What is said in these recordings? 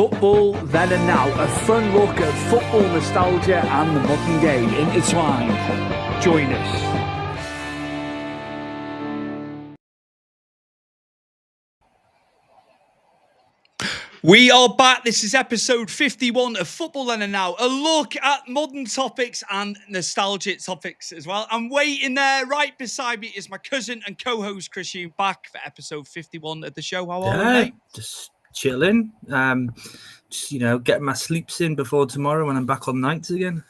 Football Then and Now, a fun look at football nostalgia and the modern game intertwined. Join us. We are back. This is episode 51 of Football Then and Now, a look at modern topics and nostalgic topics as well. I'm waiting there right beside me is my cousin and co-host Chris Hume, back for episode 51 of the show. How are we, mate? Just chilling. Just, getting my sleeps in before tomorrow when I'm back on nights again.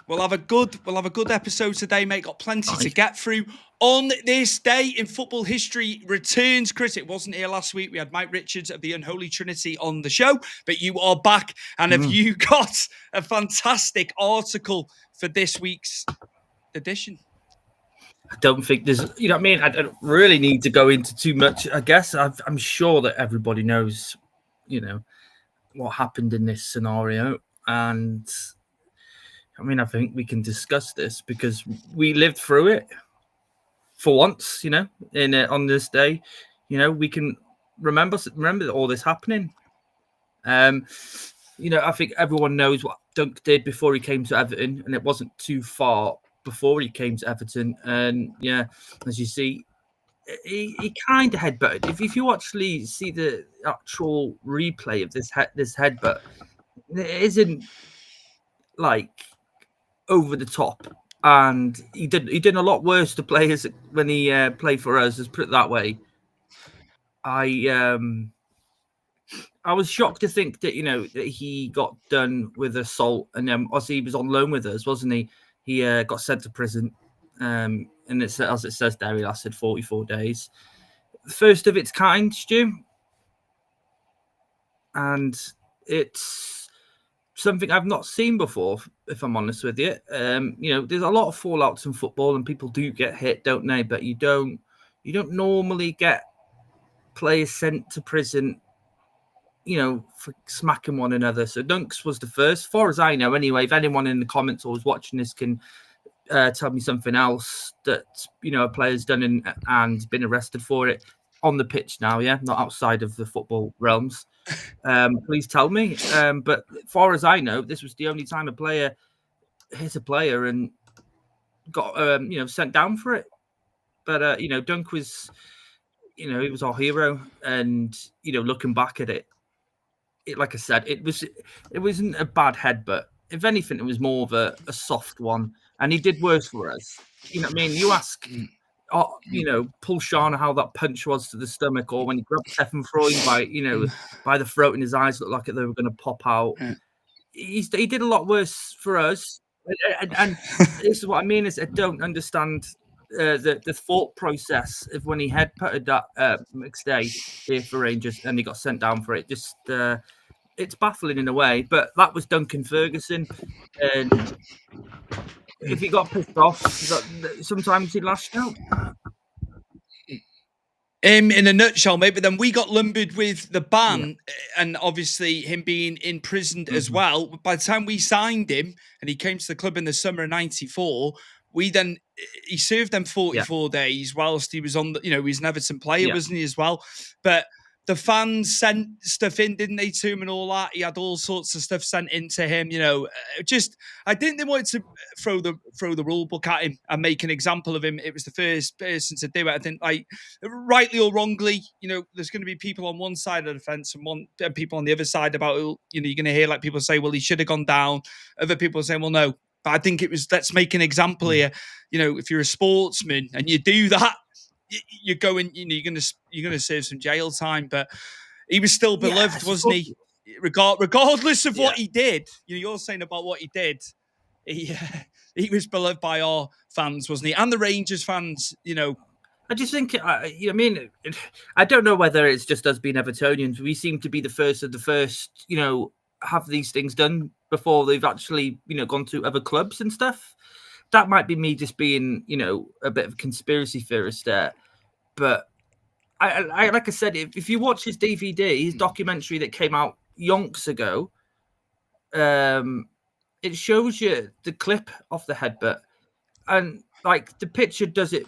We'll have a good episode today, mate. Got plenty to get through. On this day in football history returns, Chris. It wasn't here last week. We had Mike Richards of the Unholy Trinity on the show, but you are back. And have you got a fantastic article for this week's edition? I don't think there's, I don't really need to go into too much. I guess I'm sure that everybody knows, what happened in this scenario. And I think we can discuss this because we lived through it for once, on this day. We can remember all this happening. I think everyone knows what Dunk did before he came to Everton, and it wasn't too far before he came to Everton. And as you see, he kind of headbutted. If you actually see the actual replay of this headbutt, it isn't like over the top, and he did a lot worse to players when he played for us. Let's put it that way. I was shocked to think that that he got done with assault, and then as he was on loan with us, wasn't he? He got sent to prison, and it's, as it says there, he lasted 44 days. First of its kind, Stu, and it's something I've not seen before, if I'm honest with you. There's a lot of fallouts in football, and people do get hit, don't they? But you don't normally get players sent to prison, for smacking one another. So Dunks was the first, as far as I know. Anyway, if anyone in the comments or was watching this can tell me something else that a player's done and been arrested for it on the pitch now, not outside of the football realms. Please tell me. But as far as I know, this was the only time a player hit a player and got sent down for it. But Dunk was, he was our hero, and looking back at it, like I said, it wasn't a bad headbutt. If anything, it was more of a soft one, and he did worse for us. You ask. Paul Shana how that punch was to the stomach, or when he grabbed Stefan Freund by the throat, and his eyes looked like they were going to pop out. He did a lot worse for us, and this is what I mean is I don't understand the thought process of when he headbutted that next day here for Rangers and he got sent down for it. Just it's baffling in a way, but that was Duncan Ferguson, and if he got pissed off, sometimes he'd lash out. In a nutshell, mate. But then we got lumbered with the ban, and obviously him being imprisoned as well. By the time we signed him and he came to the club in the summer of '94, he served them 44 days whilst he was on the, he was an Everton player, wasn't he, as well? But the fans sent stuff in, didn't they, to him and all that? He had all sorts of stuff sent in to him, I think they wanted to throw the rule book at him and make an example of him. It was the first person to do it. I think, rightly or wrongly, there's going to be people on one side of the fence and people on the other side about, you're going to hear people say, well, he should have gone down. Other people saying, well, no. But I think it was, let's make an example here. If you're a sportsman and you do that, you're going, you're going to serve some jail time. But he was still beloved, wasn't he? Regardless of what he did. You're saying about what he did. He was beloved by our fans, wasn't he? And the Rangers fans, I just think, I don't know whether it's just us being Evertonians. We seem to be the first, have these things done before they've actually, gone to other clubs and stuff. That might be me just being, a bit of a conspiracy theorist there. But I like I said, if you watch his DVD, his documentary that came out yonks ago, it shows you the clip of the headbutt. And the picture does it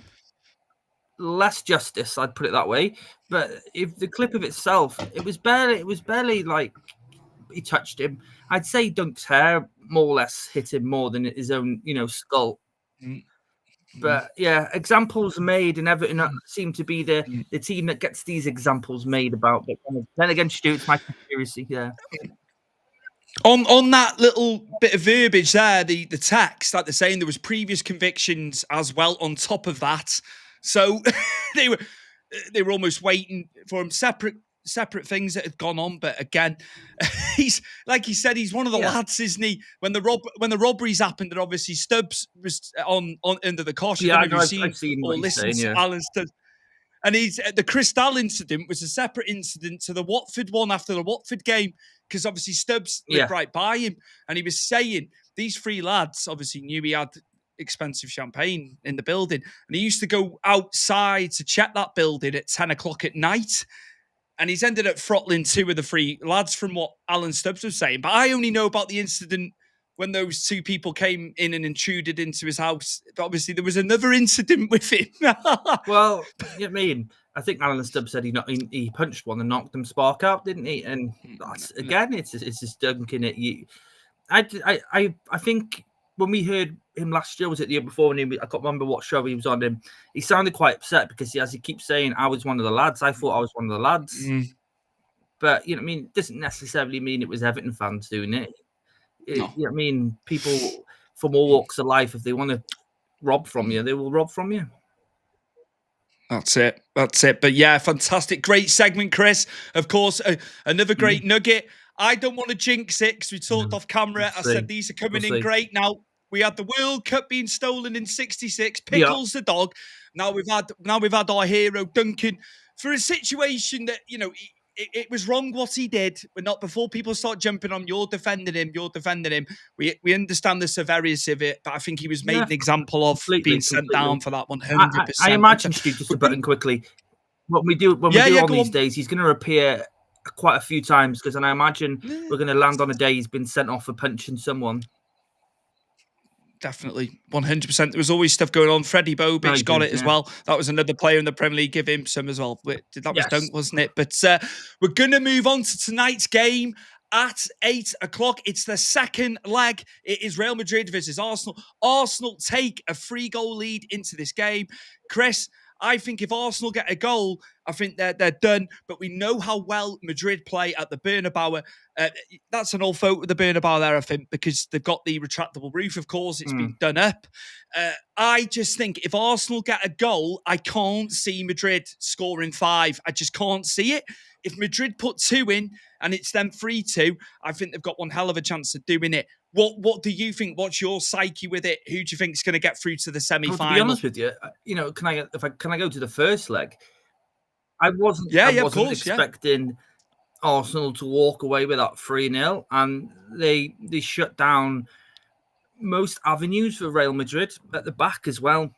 less justice, I'd put it that way. But if the clip of itself, it was barely like he touched him. I'd say Dunk's hair more or less hit him more than his own, skull. But yeah, examples made, and Everton seem to be the team that gets these examples made about. But then again, Stu, it's my conspiracy. Yeah. On that little bit of verbiage there, the text, like they're saying, there was previous convictions as well on top of that. So they were almost waiting for him, separate things that had gone on. But again, he's like he said, he's one of the lads, isn't he? When the robberies happened, and obviously Stubbs was on under the caution. Yeah, I've seen or listened to Alan Stubbs. And the Cristal incident was a separate incident to the Watford one after the Watford game, because obviously Stubbs lived right by him, and he was saying these three lads obviously knew he had expensive champagne in the building, and he used to go outside to check that building at 10 o'clock at night, and he's ended up throttling two of the three lads from what Alan Stubbs was saying. But I only know about the incident when those two people came in and intruded into his house. But obviously there was another incident with him. Well, I think Alan Stubbs said he punched one and knocked them spark out, didn't he? And that's, again, it's just dunking at you. I think when we heard him last year, was it the year before? I can't remember what show he was on. Him, he sounded quite upset because as he keeps saying, "I was one of the lads." I thought I was one of the lads, but it doesn't necessarily mean it was Everton fans doing it. People from all walks of life, if they want to rob from you, they will rob from you. That's it. But yeah, fantastic. Great segment, Chris. Of course, another great nugget. I don't want to jinx it because we talked off camera. I said these are coming in great now. We had the World Cup being stolen in '66. Pickles the dog. Now we've had our hero Duncan for a situation that it was wrong what he did. But not before people start jumping on. You're defending him. We understand the severity of it, but I think he was made an example of being sent down for that 100%. I imagine, Stu, just a button quickly. When we do on these days, he's going to appear quite a few times because, I imagine we're going to land on a day he's been sent off for punching someone. Definitely, 100%. There was always stuff going on. Freddie Bobic got it as well. That was another player in the Premier League. Give him some as well. That was Dunk, wasn't it? But we're going to move on to tonight's game at 8 o'clock. It's the second leg. It is Real Madrid versus Arsenal. Arsenal take a 3-goal lead into this game. Chris, I think if Arsenal get a goal, I think they're done. But we know how well Madrid play at the Bernabeu. That's an old folk with the Bernabeu there, I think, because they've got the retractable roof, of course. It's been done up. I just think if Arsenal get a goal, I can't see Madrid scoring 5. I just can't see it. If Madrid put 2 in and it's them 3-2, I think they've got one hell of a chance of doing it. What do you think? What's your psyche with it? Who do you think is going to get through to the semi-final? Well, to be honest with you, can I go to the first leg? I wasn't expecting Arsenal to walk away with that 3-0, and they shut down most avenues for Real Madrid at the back as well.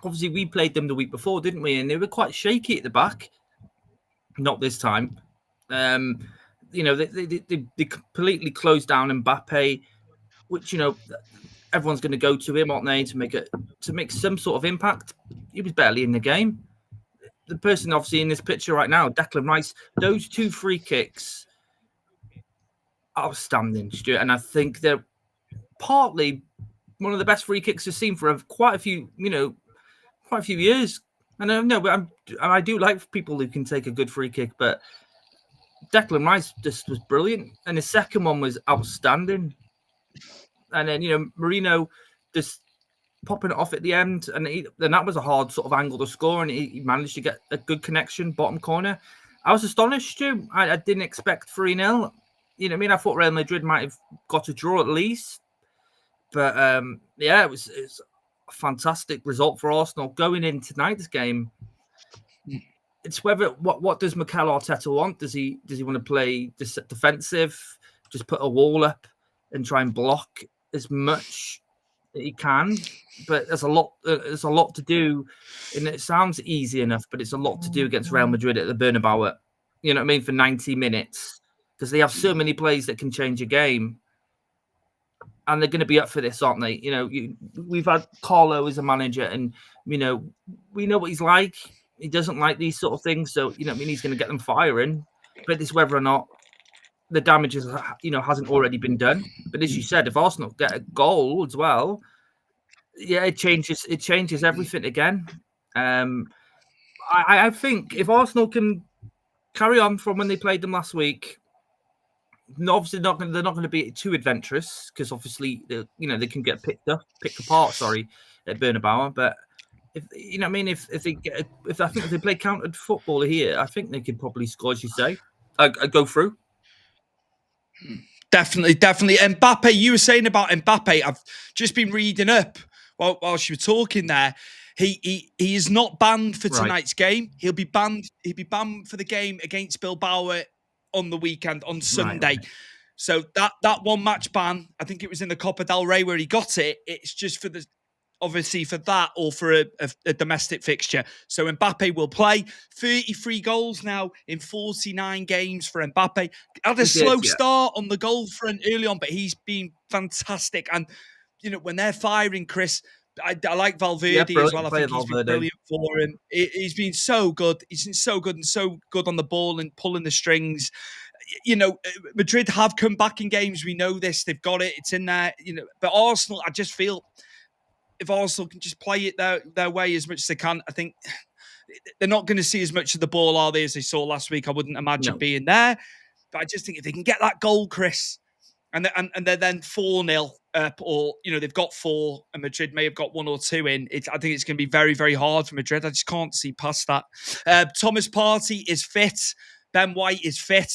Obviously, we played them the week before, didn't we? And they were quite shaky at the back. Not this time. They completely closed down Mbappe, which everyone's going to go to him, aren't they, to make some sort of impact. He was barely in the game. The person obviously in this picture right now, Declan Rice, those 2 free kicks, outstanding, Stuart. And I think they're partly one of the best free kicks we've seen for quite a few years. And I do like people who can take a good free kick, but Declan Rice just was brilliant, and the second one was outstanding. And then Marino just popping it off at the end, and then that was a hard sort of angle to score, and he managed to get a good connection, bottom corner. I was astonished too. I didn't expect 3-0. I thought Real Madrid might have got a draw at least, but it was a fantastic result for Arsenal going in tonight's game. It's whether what does Mikel Arteta want? Does he want to play defensive, just put a wall up and try and block as much that he can? But there's a lot to do, and it sounds easy enough, but it's a lot to do against Real Madrid at the Bernabeu. You know what I mean? For 90 minutes, because they have so many plays that can change a game, and they're going to be up for this, aren't they? We've had Carlo as a manager, and we know what he's like. He doesn't like these sort of things. So, I mean, he's going to get them firing. But it's whether or not the damage is, hasn't already been done. But as you said, if Arsenal get a goal as well, yeah, it changes everything again. I think if Arsenal can carry on from when they played them last week, obviously they're not going to be too adventurous because obviously they can get picked apart. Sorry, at Bernabeu, but if they play countered football here, I think they could probably score, as you say, go through. Definitely. Mbappe, you were saying about Mbappe. I've just been reading up while you were talking there. He is not banned for tonight's game. He'll be banned for the game against Bilbao on the weekend on Sunday. Right. So that one match ban, I think it was in the Copa del Rey where he got it. It's just for obviously for that or for a domestic fixture. So Mbappe will play. 33 goals now in 49 games for Mbappe. Had a slow start on the goal front early on, but he's been fantastic. And, when they're firing, Chris, I like Valverde as well. I think he's been brilliant for him. He's been so good. He's been so good and so good on the ball and pulling the strings. Madrid have come back in games. We know this. They've got it. It's in there. But Arsenal, I just feel if Arsenal can just play it their way as much as they can, I think they're not going to see as much of the ball, are they, as they saw last week? I wouldn't imagine being there. But I just think if they can get that goal, Chris, and they're then 4-0 up, or they've got 4, and Madrid may have got 1 or 2 in. I think it's going to be very, very hard for Madrid. I just can't see past that. Thomas Partey is fit. Ben White is fit.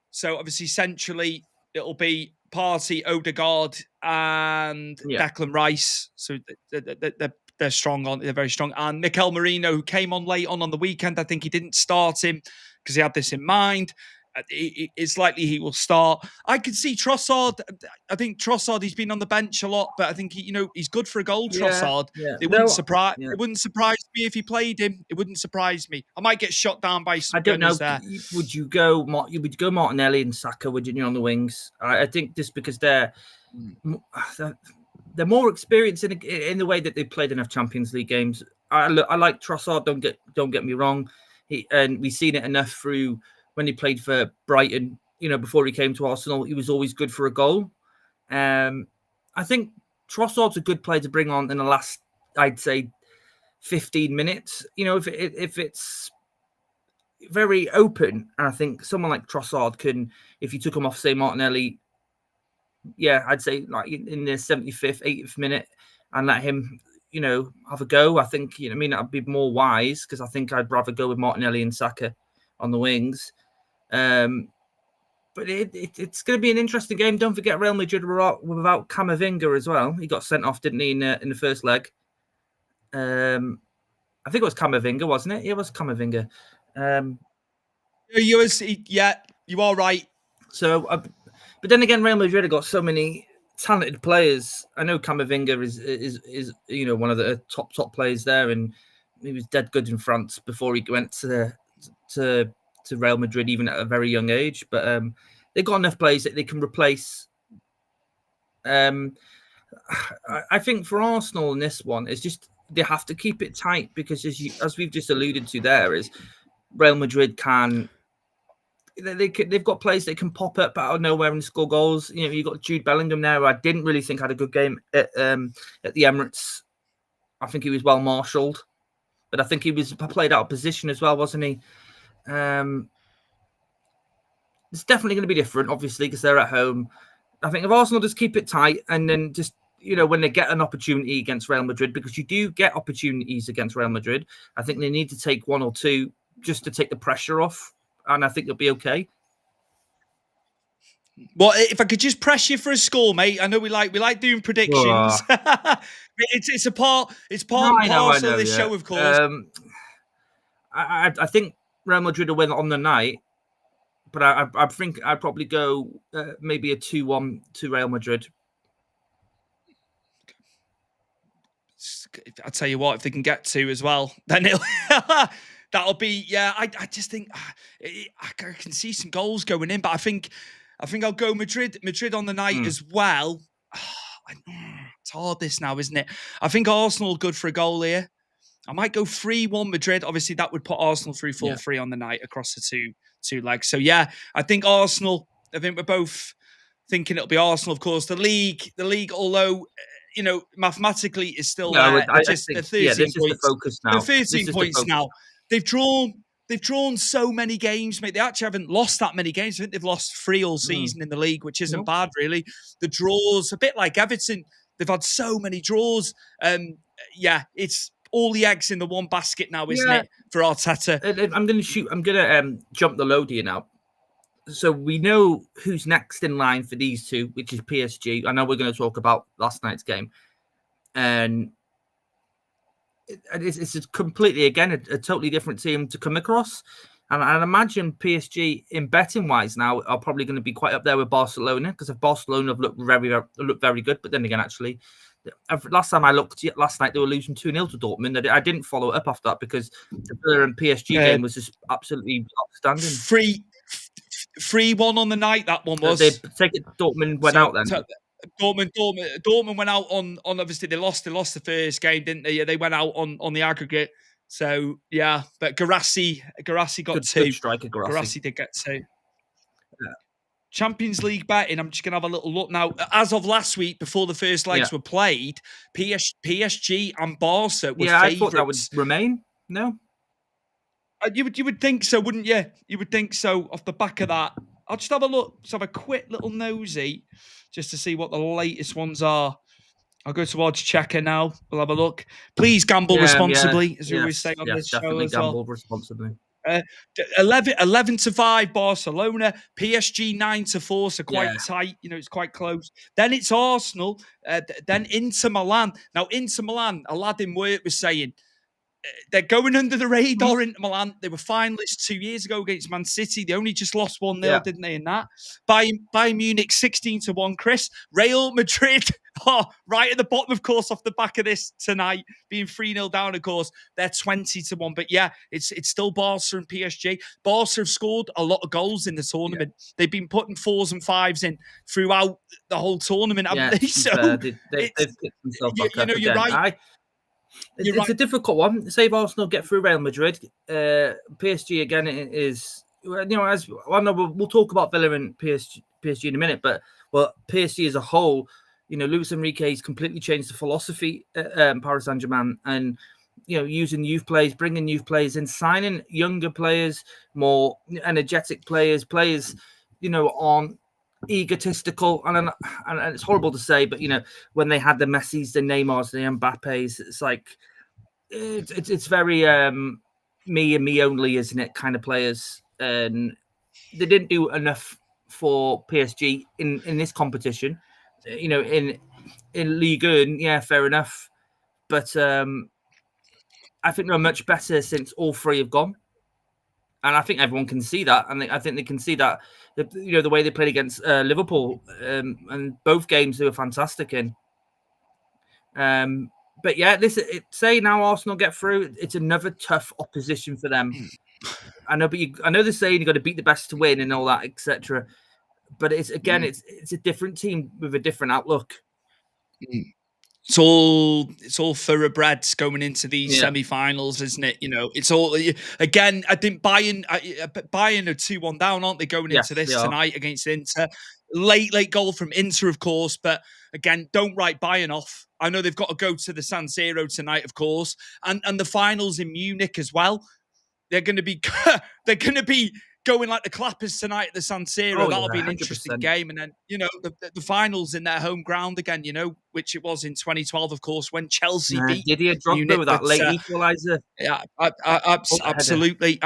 So obviously, centrally, it'll be Partey, Odegaard, and Declan Rice. So they're strong they're very strong. And Mikel Merino, who came on late on the weekend, I think he didn't start him because he had this in mind. It's likely he will start. I could see Trossard. I think Trossard, he's been on the bench a lot, but I think he's good for a goal. Trossard. Yeah. It wouldn't surprise me if he played him. It wouldn't surprise me. I might get shot down by some. I don't know. There. Would you go Martinelli and Saka? Would you on the wings? I think just because they're more experienced in the way that they played enough Champions League games. I like Trossard. Don't get me wrong. And we've seen it enough through. When he played for Brighton, before he came to Arsenal, he was always good for a goal. I think Trossard's a good player to bring on in the last, I'd say, 15 minutes. If it's very open, and I think someone like Trossard can, if you took him off, say, Martinelli, I'd say like in the 75th, 80th minute, and let him, have a go. I think, that'd be more wise because I think I'd rather go with Martinelli and Saka on the wings. But it's going to be an interesting game. Don't forget Real Madrid were without Camavinga as well. He got sent off, didn't he, in the first leg? I think it was Camavinga, wasn't it? Yeah, it was Camavinga. You are right. So, but then again, Real Madrid have got so many talented players. I know Camavinga is one of the top players there, and he was dead good in France before he went to Real Madrid, even at a very young age. But they've got enough players that they can replace. I think for Arsenal in this one, it's just they have to keep it tight because as we've just alluded to there, is Real Madrid they've got players that can pop up out of nowhere and score goals. You've got Jude Bellingham there, who I didn't really think had a good game at the Emirates. I think he was well marshalled, but I think he was played out of position as well, wasn't he? It's definitely going to be different, obviously, because they're at home. I think if Arsenal just keep it tight and then just, when they get an opportunity against Real Madrid, because you do get opportunities against Real Madrid, I think they need to take 1 or 2 just to take the pressure off, and I think they'll be okay. Well, if I could just press you for a score, mate. I know we like doing predictions. It's part and parcel of this show, of course. I think Real Madrid will win on the night, but I think I'd probably go maybe a 2-1 to Real Madrid. I tell you what, if they can get 2 as well, then that'll be. Yeah, I just think I can see some goals going in, but I think I'll go Madrid on the night as well. It's hard this now, isn't it? I think Arsenal are good for a goal here. I might go 3-1 Madrid. Obviously, that would put Arsenal through 4-3 on the night across the two legs. So yeah, I think Arsenal. I think we're both thinking it'll be Arsenal. Of course, the league. Although mathematically is still there. I They're think 13 this is points. the focus now. They're 13 points now. They've drawn so many games, mate. They actually haven't lost that many games. I think they've lost 3 all season in the league, which isn't bad, really. The draws, a bit like Everton, they've had so many draws. It's all the eggs in the one basket now, isn't it, for Arteta? I'm going to jump the load here now. So we know who's next in line for these two, which is PSG. I know we're going to talk about last night's game. And it's completely, again, a totally different team to come across. And I imagine PSG, in betting-wise now, are probably going to be quite up there with Barcelona, because if Barcelona have looked very good, but then again, actually, last time I looked, last night, they were losing 2-0 to Dortmund. I didn't follow it up after that because the Villa and PSG game was just absolutely outstanding. 3-1 on the night, that one was. They take it, Dortmund went out then. Dortmund went out on obviously they lost the first game, didn't they? Yeah, they went out on the aggregate. So yeah, but Garassi got two. Good striker, Garassi did get two. Yeah. Champions League betting. I'm just gonna have a little look now. As of last week, before the first legs were played, PSG and Barca were favourites. I thought that would remain. No, you would think so, wouldn't you? You would think so. Off the back of that, I'll just have a look. Just have a quick little nosy, just to see what the latest ones are. I'll go to Odds Checker now. We'll have a look. Please gamble responsibly, as we always say on this show as well. Gamble responsibly. 11-5 Barcelona, PSG 9-4, so quite tight. It's quite close. Then it's Arsenal, then Inter Milan. Now, Inter Milan, a lad in work was saying, they're going under the radar. Inter Milan. They were finalists 2 years ago against Man City. They only just lost 1-0, didn't they? In that, Bayern Munich 16-1. Chris, Real Madrid, right at the bottom, of course, off the back of this tonight, being 3-0 down. Of course, they're 20-1. But yeah, it's still Barca and PSG. Barca have scored a lot of goals in the tournament. They've been putting 4s and 5s in throughout the whole tournament, haven't they? So they've picked themselves back up you're again. right. It's a difficult one. Say if Arsenal get through Real Madrid, PSG again is, as I know we'll talk about Villa and PSG in a minute, but PSG as a whole, Luis Enrique's completely changed the philosophy at Paris Saint-Germain, and using youth players, bringing youth players in, signing younger players, more energetic players on egotistical, and it's horrible to say, but when they had the Messis, the Neymars, the Mbappes, it's like it's very me and me only, isn't it, kind of players, and they didn't do enough for PSG in this competition, in Ligue 1, fair enough, but I think they're much better since all three have gone. And I think everyone can see that, and I think they can see that, the way they played against Liverpool, and both games they were fantastic in. But yeah, say now Arsenal get through, it's another tough opposition for them. I know, but I know they're saying you got to beat the best to win and all that, etc. But it's a different team with a different outlook. It's all thoroughbreds going into these semi-finals, isn't it? It's all, again, I think Bayern are 2-1 down, aren't they, going into this tonight against Inter? Late goal from Inter, of course, but again, don't write Bayern off. I know they've got to go to the San Siro tonight, of course, and the finals in Munich as well. They're going to be going like the clappers tonight at the San Siro. That'll be an interesting game. And then, the finals in their home ground again, which it was in 2012, of course, when Chelsea beat Didier Drogba Munich with that late equaliser. Yeah, absolutely.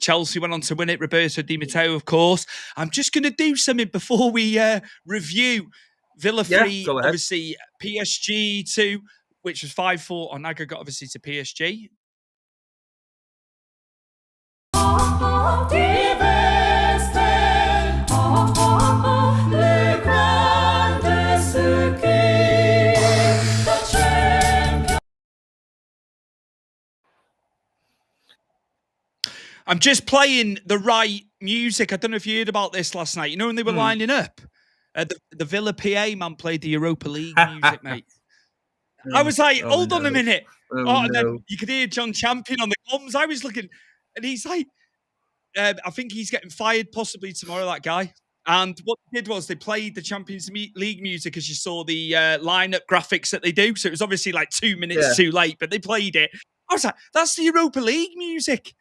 Chelsea went on to win it. Roberto Di Matteo, of course. I'm just going to do something before we review Villa 3, obviously PSG 2, which was 5-4 on aggregate, obviously, to PSG. I'm just playing the right music. I don't know if you heard about this last night. When they were lining up, the Villa PA man played the Europa League music, mate. I was like, Oh, hold on a no. minute. Oh, And then no. you could hear John Champion on the comms. I was looking, and he's like, I think he's getting fired possibly tomorrow, that guy. And what they did was they played the Champions League music as you saw the lineup graphics that they do. So it was obviously like 2 minutes too late, but they played it. I was like, that's the Europa League music.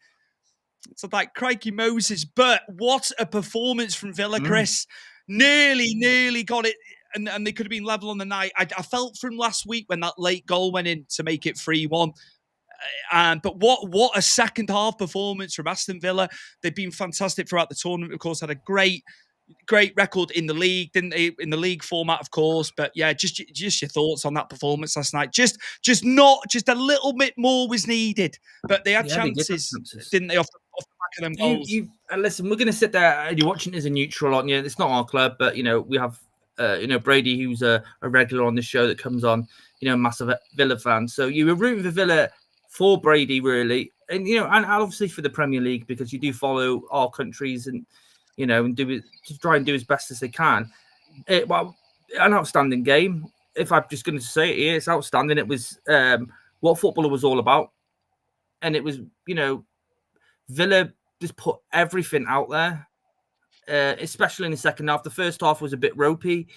It's like crikey Moses. But what a performance from Villa, Chris. Nearly got it. And they could have been level on the night. I felt from last week when that late goal went in to make it 3-1. But what a second half performance from Aston Villa. They've been fantastic throughout the tournament. Of course, had a great record in the league, didn't they? In the league format, of course. But yeah, just your thoughts on that performance last night. Just a little bit more was needed. But they had chances, didn't they? Off the back of them goals. Listen, we're going to sit there and you're watching it as a neutral on you. It's not our club, but we have Brady, who's a regular on the show that comes on. Massive Villa fan. So you were rooting for Villa for Brady, really, and and obviously for the Premier League because you do follow our countries and and do it to try and do as best as they can. Well, an outstanding game. If I'm just going to say it here, it's outstanding. It was what football was all about, and it was Villa just put everything out there, especially in the second half. The first half was a bit ropey.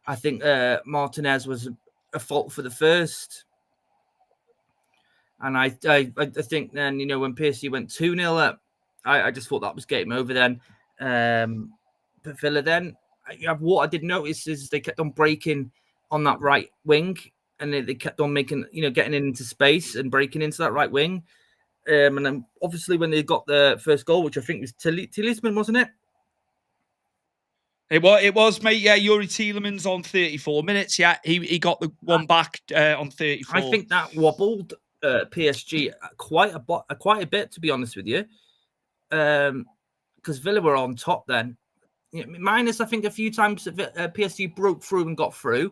I think Martinez was a fault for the first. And I think then, when PSG went 2-0 up, I just thought that was game over then. But Villa then, what I did notice is they kept on breaking on that right wing. And they kept on making, getting into space and breaking into that right wing. And then obviously when they got the first goal, which I think was Tielemans, wasn't it? It was, mate. Yeah, Yuri Tielemans on 34 minutes. Yeah, he got the one back on 34. I think that wobbled PSG quite a bit, to be honest with you, because Villa were on top then. Minus, I think, a few times PSG broke through and got through.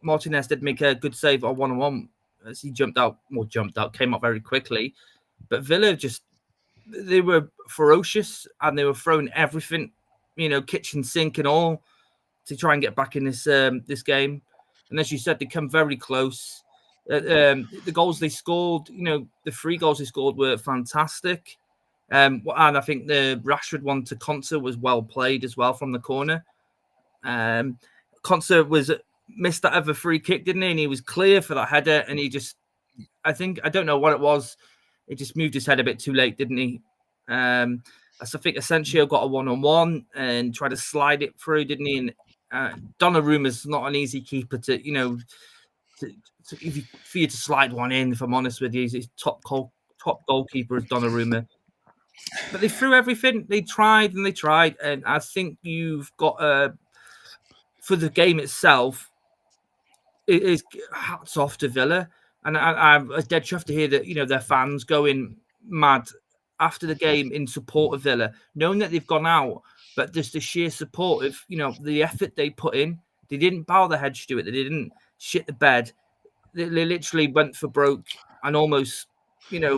Martinez did make a good save on 1-on-1 as he came up very quickly. But Villa they were ferocious and they were throwing everything, kitchen sink and all, to try and get back in this game. And as you said, they come very close. The goals they scored, the 3 goals they scored were fantastic. And I think the Rashford one to Konsa was well played as well from the corner. Konsa missed that other free kick, didn't he? And he was clear for that header. And I don't know what it was. He just moved his head a bit too late, didn't he? I think Asensio got a 1-on-1 and tried to slide it through, didn't he? And Donnarumma's not an easy keeper to, for you to slide one in, if I'm honest with you. He's top goalkeeper is Donnarumma. But they threw everything. They tried. And I think you've got, for the game itself, it is hats off to Villa. And I was dead chuffed to hear that, their fans going mad after the game in support of Villa, knowing that they've gone out, but just the sheer support of, the effort they put in. They didn't bow their heads to it. They didn't shit the bed. They literally went for broke and almost,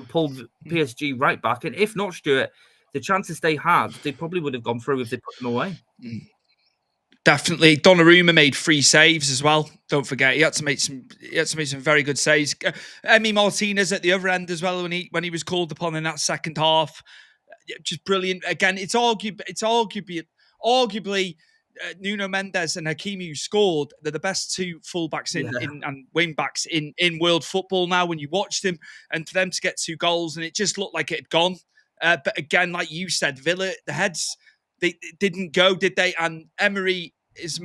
pulled PSG right back. And if not, Stuart, the chances they had, they probably would have gone through if they put them away. Definitely. Donnarumma made 3 saves as well. Don't forget, he had to make some very good saves. Emi Martinez at the other end as well when he was called upon in that second half. Just brilliant. Again, it's arguably Nuno Mendes and Hakimi who scored. They're the best 2 fullbacks and wing backs in world football now when you watch them. And for them to get 2 goals and it just looked like it had gone. But again, like you said, Villa, the heads, they didn't go, did they? And Emery is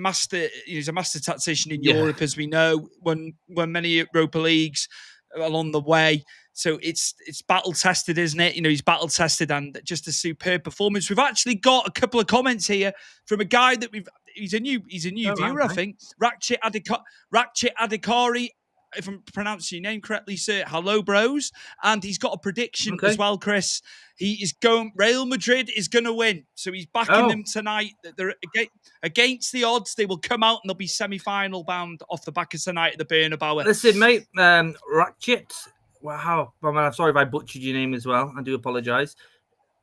he's a master tactician in Europe, as we know, won many Europa Leagues along the way. So it's battle tested, isn't it? He's battle tested and just a superb performance. We've actually got a couple of comments here from a guy that he's a new viewer, I think. Ratchet Adhikari, if I'm pronouncing your name correctly, sir. Hello, bros. And he's got a prediction as well, Chris. Real Madrid is going to win. So he's backing them tonight. They're against the odds. They will come out and they'll be semi-final bound off the back of tonight at the Bernabeu. Listen, mate, Ratchet. Wow. I'm sorry if I butchered your name as well. I do apologise.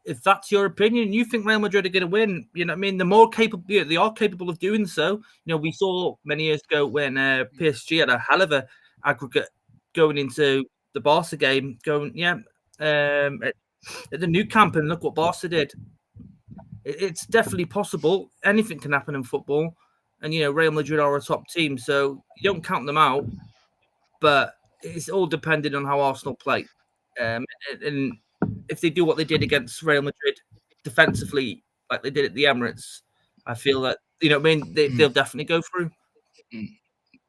If that's your opinion, you think Real Madrid are going to win, you know what I mean? The more capable, they are capable of doing so. We saw many years ago when PSG had a hell of a aggregate going into the Barca game, at the new camp, and look what Barca did. It's definitely possible. Anything can happen in football. And, Real Madrid are a top team, so you don't count them out. But it's all dependent on how Arsenal play. And if they do what they did against Real Madrid defensively, like they did at the Emirates, I feel that, they'll definitely go through.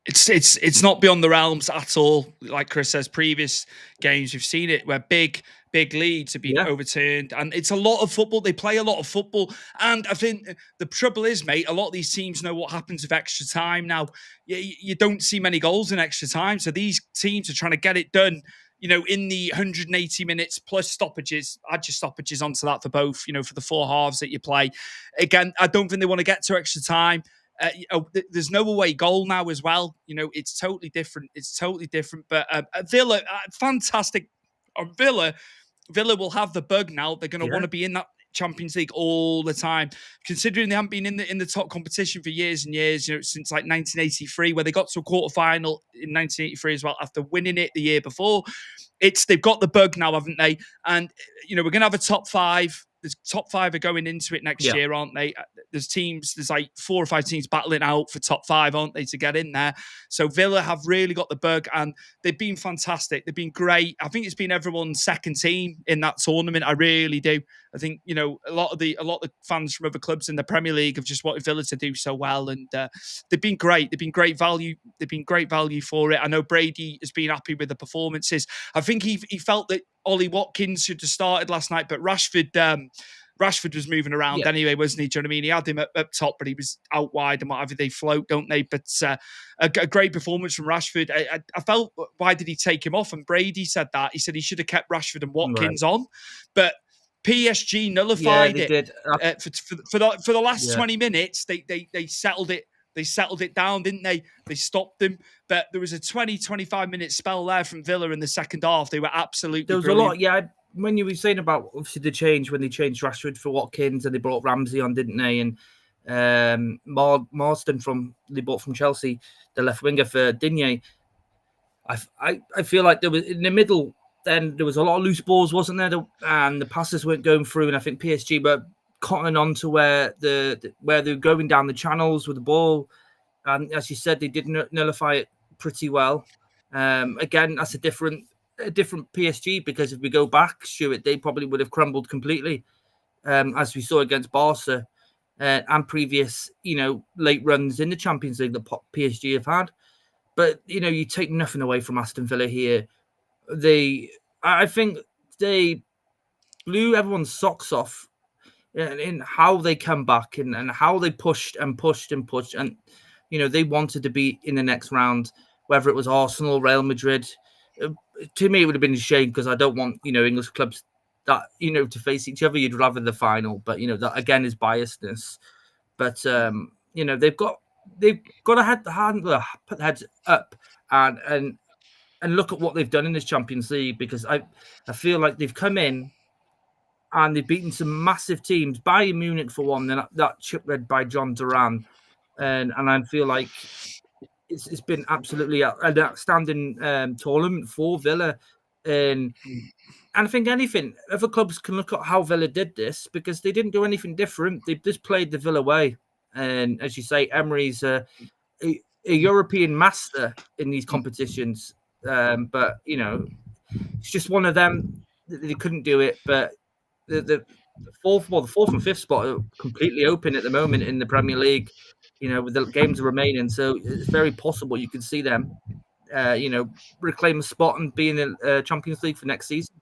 It's not beyond the realms at all. Like Chris says, previous games we've seen it where big leads have been overturned, and it's a lot of football. They play a lot of football, and I think the trouble is, mate, a lot of these teams know what happens with extra time. Now, you don't see many goals in extra time, so these teams are trying to get it done. In the 180 minutes plus stoppages, add your stoppages onto that for both. For the 4 halves that you play. Again, I don't think they want to get to extra time. There's no away goal now as well. It's totally different. But Villa, fantastic. Villa will have the bug now. They're going to want to be in that Champions League all the time, considering they haven't been in the top competition for years and years. Since like 1983, where they got to a quarterfinal in 1983 as well after winning it the year before. They've got the bug now, haven't they? And we're going to have a top 5. The top 5 are going into it next year, aren't they? There's like 4 or 5 teams battling out for top 5, aren't they, to get in there? So Villa have really got the bug, and they've been fantastic. They've been great. I think it's been everyone's second team in that tournament. I really do. I think a lot of the fans from other clubs in the Premier League have just wanted Villa to do so well, and they've been great. They've been great value. They've been great value for it. I know Brady has been happy with the performances. I think he felt that Ollie Watkins should have started last night, but Rashford was moving around anyway, wasn't he? Do you know what I mean? He had him up top, but he was out wide and whatever. They float, don't they? But a great performance from Rashford. I felt, why did he take him off? And Brady said that. He said he should have kept Rashford and Watkins on. But PSG nullified it. Did. For the last 20 minutes, they settled it. They settled it down, didn't they? They stopped them. But there was a 20-25 minute spell there from Villa in the second half. They were absolutely There was brilliant. a lot, when you were saying about, obviously, the change when they changed Rashford for Watkins and they brought Ramsey on, didn't they? And Marston they bought from Chelsea, the left winger for Digne. I feel like there was, in the middle, then there was a lot of loose balls, wasn't there? And the passes weren't going through. And I think PSG were cottoning on to where they're going down the channels with the ball. And as you said, they did nullify it pretty well. Again, that's a different PSG, because if we go back, Stuart, they probably would have crumbled completely, as we saw against Barca and previous, late runs in the Champions League that PSG have had. But, you take nothing away from Aston Villa here. I think they blew everyone's socks off in how they come back and how they pushed and pushed and pushed. And, they wanted to be in the next round, whether it was Arsenal, Real Madrid. To me, it would have been a shame, because I don't want, English clubs that, to face each other. You'd rather the final, but, that again is biasness. But, they've got to put their heads up and look at what they've done in this Champions League, because I feel like they've come in and they've beaten some massive teams. Bayern Munich, for one, that chip led by John Duran. And I feel like it's been absolutely an outstanding tournament for Villa. And I think other clubs can look at how Villa did this, because they didn't do anything different. They just played the Villa way. And as you say, Emery's a European master in these competitions. But, it's just one of them. They couldn't do it. But the fourth and fifth spot are completely open at the moment in the Premier League, with the games remaining. So it's very possible you could see them, reclaim a spot and be in the Champions League for next season.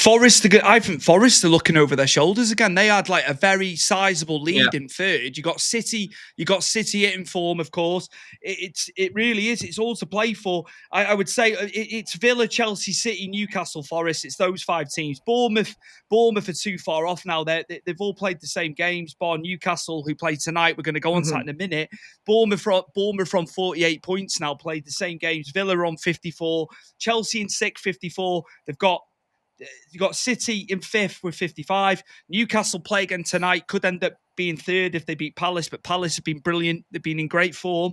I think Forest are looking over their shoulders again. They had like a very sizable lead in third. You got City hitting form, of course. It really is. It's all to play for. I would say it's Villa, Chelsea, City, Newcastle, Forest. It's those 5 teams. Bournemouth are too far off now. They've all played the same games. Bar Newcastle, who play tonight. We're going to go on to that in a minute. Bournemouth from 48 points now, played the same games. Villa on 54. Chelsea in 6th, 54. You got City in 5th with 55. Newcastle play again tonight. Could end up being 3rd if they beat Palace, but Palace have been brilliant. They've been in great form.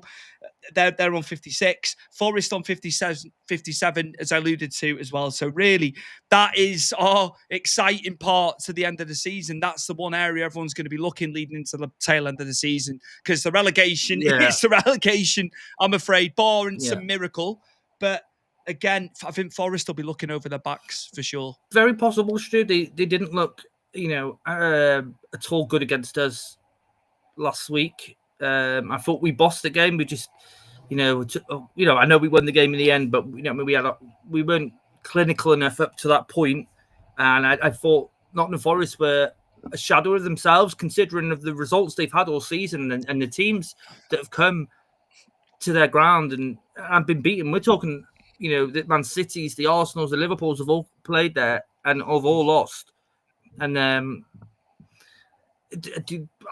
They're on 56. Forest on 57, as I alluded to as well. So really, that is our exciting part to the end of the season. That's the one area everyone's going to be looking leading into the tail end of the season, because the relegation is the relegation, I'm afraid, barring some miracle. But again, I think Forest will be looking over their backs for sure. Very possible, Stu. They didn't look, at all good against us last week. I thought we bossed the game. We just, I know we won the game in the end, but we weren't clinical enough up to that point. And I thought Nottingham Forest were a shadow of themselves, considering of the results they've had all season and the teams that have come to their ground and have been beaten. We're talking, the Man Cities, the Arsenals, the Liverpools have all played there and have all lost. And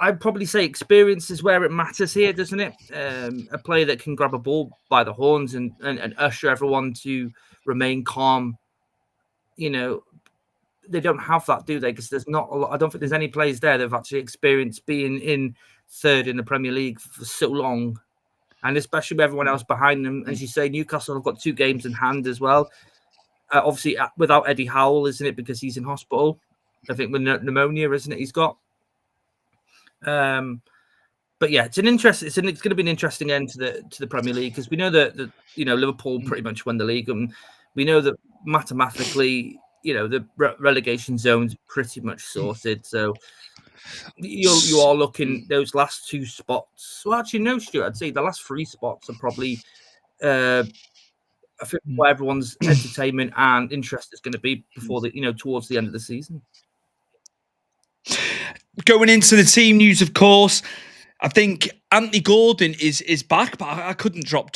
I'd probably say experience is where it matters here, doesn't it? A player that can grab a ball by the horns and usher everyone to remain calm. They don't have that, do they? Because there's not a lot. I don't think there's any players there that have actually experienced being in 3rd in the Premier League for so long. And especially with everyone else behind them. As you say, Newcastle have got 2 games in hand as well. Obviously, without Eddie Howell, isn't it? Because he's in hospital. I think with pneumonia, isn't it? He's got. But yeah, it's going to be an interesting end to the Premier League, because we know that Liverpool pretty much won the league, and we know that mathematically, the relegation zone's pretty much sorted. So you are looking those last 2 spots. Well, actually, no, Stuart. I'd say the last 3 spots are probably I think where everyone's entertainment and interest is going to be before towards the end of the season. Going into the team news, of course, I think Anthony Gordon is back, but I couldn't drop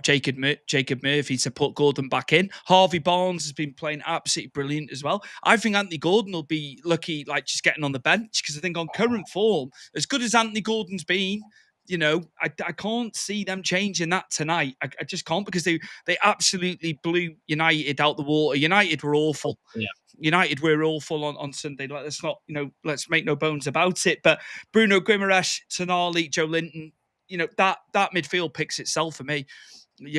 Jacob Murphy to put Gordon back in. Harvey Barnes has been playing absolutely brilliant as well. I think Anthony Gordon will be lucky, just getting on the bench, because I think on current form, as good as Anthony Gordon's been, I can't see them changing that tonight. I just can't, because they absolutely blew United out the water. United were awful. Yeah. United were awful on Sunday. Let's make no bones about it. But Bruno Guimaraes, Tonali, Joe Linton, that midfield picks itself for me.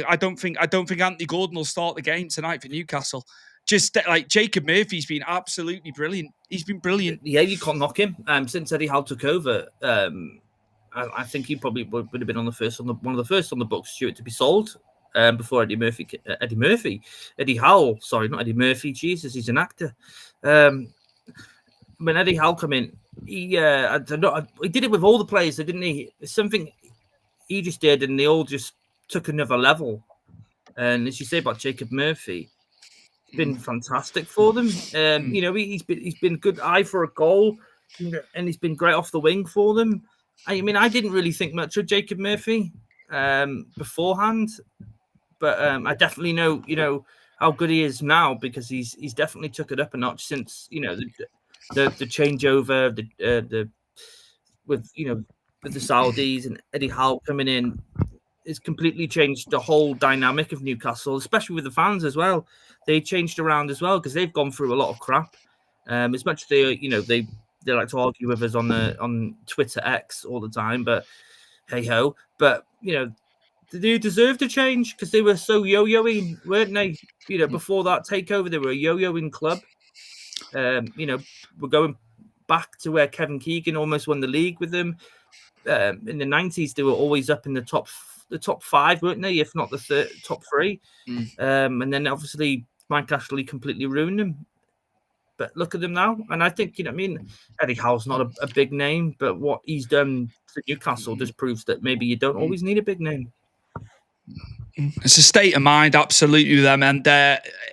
I don't think Anthony Gordon will start the game tonight for Newcastle. Just like Jacob Murphy's been absolutely brilliant. He's been brilliant. Yeah, you can't knock him. Since Eddie Howe took over, I think he probably would have been one of the first on the books, Stuart, to be sold. Before Eddie Howe, sorry, not Eddie Murphy. Jesus, he's an actor. When Eddie Howe came in, he did it with all the players, didn't he? It's something he just did, and they all just took another level. And as you say about Jacob Murphy, it's been fantastic for them. He's been good eye for a goal, and he's been great off the wing for them. I didn't really think much of Jacob Murphy beforehand. But I definitely know, how good he is now, because he's definitely took it up a notch since the changeover, with the Saudis and Eddie Howe coming in. It's completely changed the whole dynamic of Newcastle, especially with the fans as well. They changed around as well, because they've gone through a lot of crap. As much as they like to argue with us on Twitter X all the time, but hey ho. But they deserve to change, because they were so yo-yoing, weren't they? Before that takeover, they were a yo-yoing club. We're going back to where Kevin Keegan almost won the league with them. In the 90s, they were always up in the top 5, weren't they? If not the top 3. And then obviously Mike Ashley completely ruined them. But look at them now. And I think, Eddie Howe's not a big name, but what he's done to Newcastle just proves that maybe you don't always need a big name. It's a state of mind, absolutely, with them. And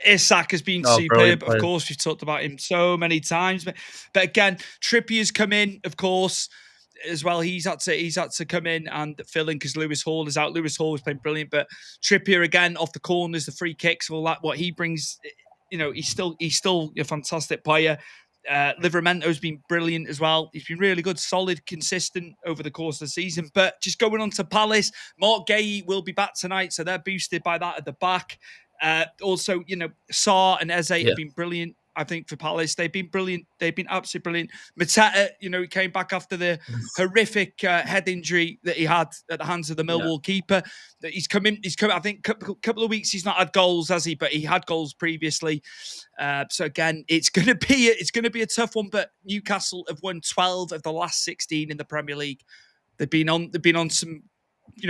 Isak has been superb. Of course, we've talked about him so many times. But again, Trippier's come in, of course, as well. He's had to come in and fill in, because Lewis Hall is out. Lewis Hall has been brilliant, but Trippier again off the corners, the free kicks, all that. What he brings, he's still a fantastic player. Livramento's been brilliant as well. He's been really good, solid, consistent over the course of the season. But just going on to Palace, Mark Gay will be back tonight, so they're boosted by that at the back. Also, Sarr and Eze have been brilliant. I think, for Palace. They've been brilliant. They've been absolutely brilliant. Mateta, he came back after the horrific head injury that he had at the hands of the Millwall keeper. He's come in. I think, couple of weeks he's not had goals, has he? But he had goals previously. So again, it's going to be a tough one. But Newcastle have won 12 of the last 16 in the Premier League. They've been on some,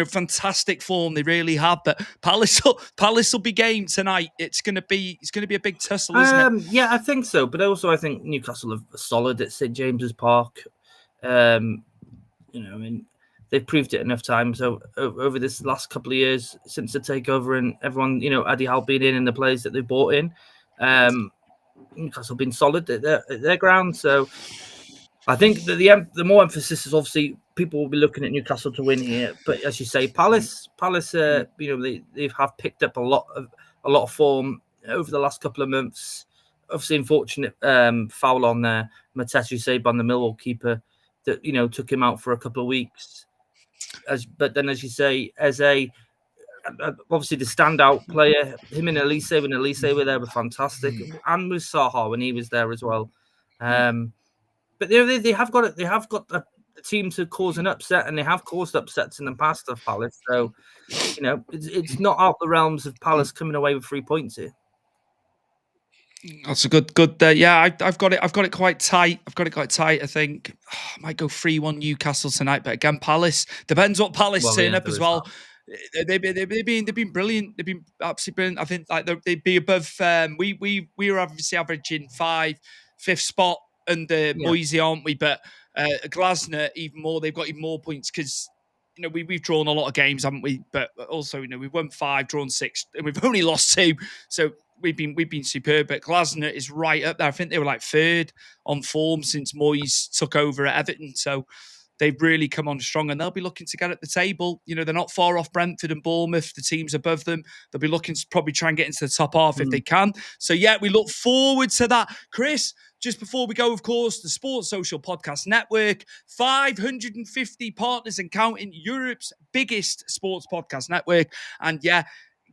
fantastic form. They really have. But Palace will be game tonight. It's going to be a big tussle, isn't it? Yeah, I think so. But also, I think Newcastle are solid at St James's Park. They've proved it enough times over this last couple of years since the takeover, and everyone, Eddie Howe being in the players that they've bought in. Newcastle have been solid at their ground. So I think that the more emphasis is obviously people will be looking at Newcastle to win here. But as you say, Palace, they have picked up a lot of form over the last couple of months. Obviously, unfortunate foul on there, Mateta Save on the Millwall keeper that took him out for a couple of weeks. But then, as you say, as obviously the standout player, him and Elise were there, were fantastic, and with Saha when he was there as well. But they have got a team to cause an upset, and they have caused upsets in the past of Palace. So it's not out the realms of Palace coming away with 3 points here. That's a good. Yeah, I've got it quite tight. I think I might go 3-1 Newcastle tonight. But again, Palace depends what Palace turn up as well. They've been brilliant. They've been absolutely brilliant. I think they'd be above. We were obviously averaging 5th spot under Moisey, aren't we? But Glasner even more. They've got even more points because we've drawn a lot of games, haven't we? But also we've won 5, drawn 6, and we've only lost 2. So we've been superb. But Glasner is right up there. I think they were like 3rd on form since Moyes took over at Everton. So they've really come on strong, and they'll be looking to get at the table. They're not far off Brentford and Bournemouth, the teams above them. They'll be looking to probably try and get into the top half if they can. So yeah, we look forward to that. Chris, just before we go, of course, the Sports Social Podcast Network, 550 partners and counting, Europe's biggest sports podcast network. And yeah,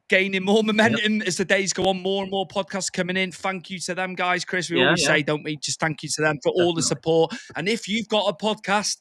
gaining more momentum as the days go on, more and more podcasts coming in. Thank you to them guys, Chris. We always say, don't we? Just thank you to them for all the support. And if you've got a podcast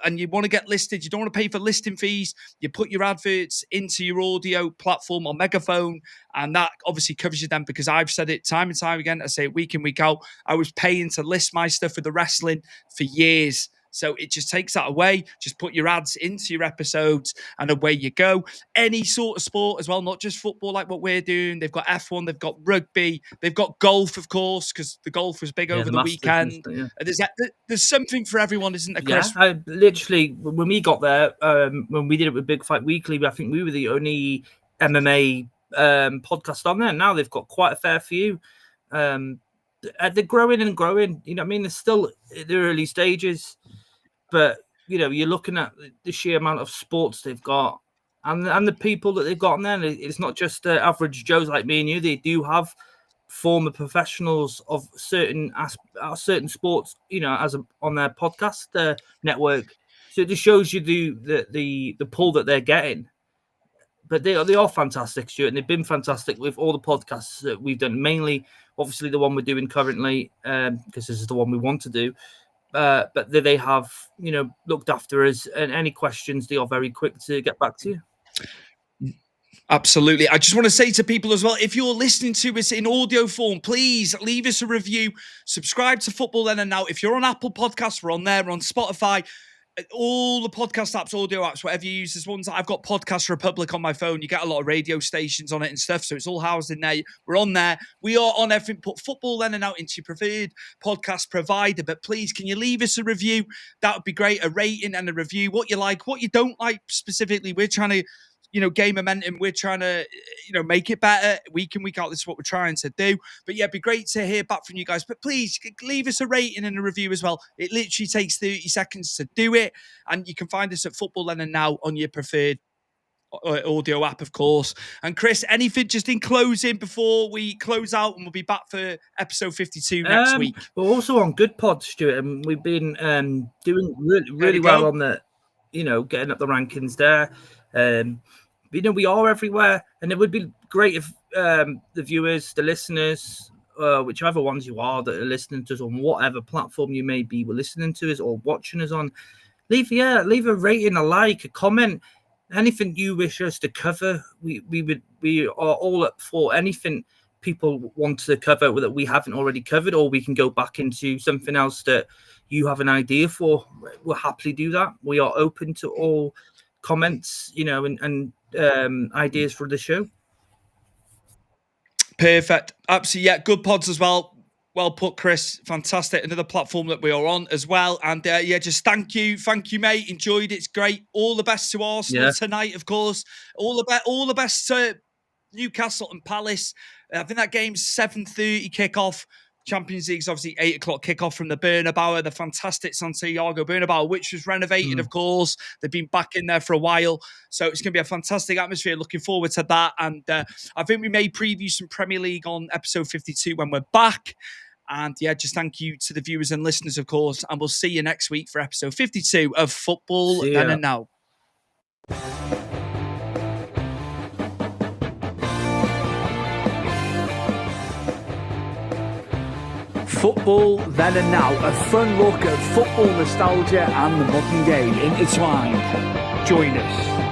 and you want to get listed, you don't want to pay for listing fees, you put your adverts into your audio platform or megaphone, and that obviously covers you then, because I've said it time and time again, I say it week in, week out, I was paying to list my stuff with the wrestling for years. So it just takes that away. Just put your ads into your episodes and away you go. Any sort of sport as well, not just football like what we're doing. They've got F1, they've got rugby, they've got golf, of course, because the golf was big over the weekend. There's something for everyone, isn't there, Chris? Yeah, literally, when we got there, when we did it with Big Fight Weekly, I think we were the only MMA podcast on there. Now they've got quite a fair few. They're growing and growing. They're still at the early stages. But, you're looking at the sheer amount of sports they've got and the people that they've got in there. It's not just average Joes like me and you. They do have former professionals of certain sports, on their podcast network. So it just shows you the pull that they're getting. But they are fantastic, Stuart, and they've been fantastic with all the podcasts that we've done. Mainly, obviously, the one we're doing currently, because this is the one we want to do. But they have, looked after us, and any questions, they are very quick to get back to you. Absolutely. I just want to say to people as well, if you're listening to us in audio form, please leave us a review, subscribe to Football Then and Now. If you're on Apple Podcasts, we're on there, we're on Spotify, all the podcast apps, audio apps, whatever you use. There's ones that I've got Podcast Republic on my phone. You get a lot of radio stations on it and stuff, so it's all housed in there. We're on there. We are on everything. Put Football Then and Out into your preferred podcast provider. But please, can you leave us a review? That would be great. A rating and a review. What you like, what you don't like specifically. We're trying to gain momentum. We're trying to, make it better week in, week out. This is what we're trying to do. But yeah, it'd be great to hear back from you guys. But please leave us a rating and a review as well. It literally takes 30 seconds to do it. And you can find us at Football Then and Now on your preferred audio app, of course. And Chris, anything just in closing before we close out, and we'll be back for episode 52 next week. We're also on Good Pod, Stuart, and we've been doing really well on the, getting up the rankings there. We are everywhere, and it would be great if the viewers, the listeners, whichever ones you are that are listening to us on whatever platform you may be listening to us or watching us on, leave a rating, a like, a comment, anything you wish us to cover. We are all up for anything people want to cover that we haven't already covered, or we can go back into something else that you have an idea for. We'll happily do that. We are open to all comments, and ideas for the show. Perfect. Absolutely. Yeah. Good pods as well. Well put, Chris. Fantastic. Another platform that we are on as well. And just thank you. Thank you, mate. Enjoyed it. It's great. All the best to Arsenal tonight, of course. All the best to Newcastle and Palace. I think that game's 7:30 kickoff. Champions League's obviously 8 o'clock kickoff from the Bernabeu, the fantastic Santiago Bernabeu, which was renovated, of course. They've been back in there for a while. So it's going to be a fantastic atmosphere. Looking forward to that. And I think we may preview some Premier League on episode 52 when we're back. And just thank you to the viewers and listeners, of course. And we'll see you next week for episode 52 of Football Then and Now. Football Then and Now, a fun look at football nostalgia and the modern game intertwined. Join us.